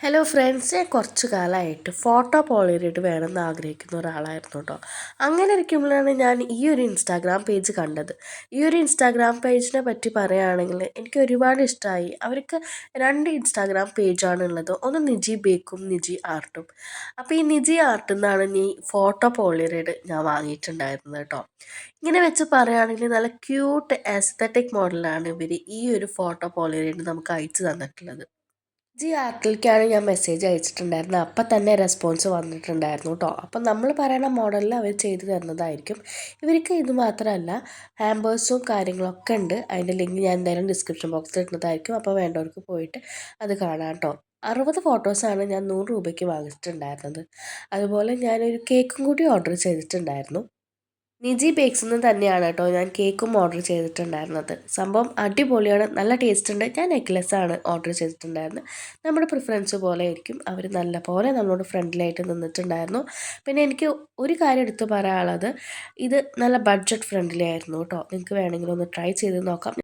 Hello friends, ഞാൻ കുറച്ച് കാലമായിട്ട് ഫോട്ടോ പോളറോയിഡ് വേണമെന്ന് ആഗ്രഹിക്കുന്ന ഒരാളായിരുന്നു കേട്ടോ. അങ്ങനെ ഇരിക്കുമ്പോഴാണ് ഞാൻ ഈ ഒരു ഇൻസ്റ്റാഗ്രാം പേജ് കണ്ടത്. ഈ ഒരു ഇൻസ്റ്റാഗ്രാം പേജിനെ പറ്റി പറയുകയാണെങ്കിൽ എനിക്ക് ഒരുപാട് ഇഷ്ടമായി. അവർക്ക് രണ്ട് ഇൻസ്റ്റാഗ്രാം പേജാണുള്ളത്, ഒന്ന് നിജി ബേക്കും നിജി ആർട്ടും. അപ്പോൾ ഈ നിജി ആർട്ടിൽ നിന്നാണ് ഈ ഫോട്ടോ പോളറോയിഡ് ഞാൻ വാങ്ങിയിട്ടുണ്ടായിരുന്നത് കേട്ടോ. ഇങ്ങനെ വെച്ച് പറയുകയാണെങ്കിൽ നല്ല ക്യൂട്ട് എസ്തറ്റിക് മോഡലാണ് ഇവർ ഈ ഒരു ഫോട്ടോ പോളറോയിഡ് നമുക്ക് അയച്ചു തന്നിട്ടുള്ളത്. ആർട്ടിലേക്കാണ് ഞാൻ മെസ്സേജ് അയച്ചിട്ടുണ്ടായിരുന്നത്. അപ്പം തന്നെ റെസ്പോൺസ് വന്നിട്ടുണ്ടായിരുന്നു കേട്ടോ. അപ്പം നമ്മൾ പറയുന്ന മോഡലിൽ അവർ ചെയ്തു തരുന്നതായിരിക്കും. ഇവർക്ക് ഇത് മാത്രമല്ല, ഹാമ്പേഴ്സും കാര്യങ്ങളൊക്കെ ഉണ്ട്. അതിൻ്റെ ലിങ്ക് ഞാൻ എന്തായാലും ഡിസ്ക്രിപ്ഷൻ ബോക്സിൽ ഇടുന്നതായിരിക്കും. അപ്പോൾ വേണ്ടവർക്ക് പോയിട്ട് അത് കാണാം കേട്ടോ. 60 ഫോട്ടോസാണ് ഞാൻ 100 രൂപയ്ക്ക് വാങ്ങിച്ചിട്ടുണ്ടായിരുന്നത്. അതുപോലെ ഞാനൊരു കേക്കും കൂടി ഓർഡർ ചെയ്തിട്ടുണ്ടായിരുന്നു. നിജി ബേക്സിൽ നിന്ന് തന്നെയാണ് കേട്ടോ ഞാൻ കേക്കും ഓർഡർ ചെയ്തിട്ടുണ്ടായിരുന്നത്. സംഭവം അടിപൊളിയാണ്, നല്ല ടേസ്റ്റ് ഉണ്ട്. ഞാൻ നെക്ലെസ് ആണ് ഓർഡർ ചെയ്തിട്ടുണ്ടായിരുന്നത്. നമ്മുടെ പ്രിഫറൻസ് പോലെ ആയിരിക്കും. അവർ നല്ല പോലെ നമ്മളോട് ഫ്രണ്ട്ലിയായിട്ട് നിന്നിട്ടുണ്ടായിരുന്നു. പിന്നെ എനിക്ക് ഒരു കാര്യം എടുത്ത് പറയാനുള്ളത്, ഇത് നല്ല ബഡ്ജറ്റ് ഫ്രണ്ട്ലി ആയിരുന്നു കേട്ടോ. നിങ്ങൾക്ക് വേണമെങ്കിൽ ഒന്ന് ട്രൈ ചെയ്ത് നോക്കാം.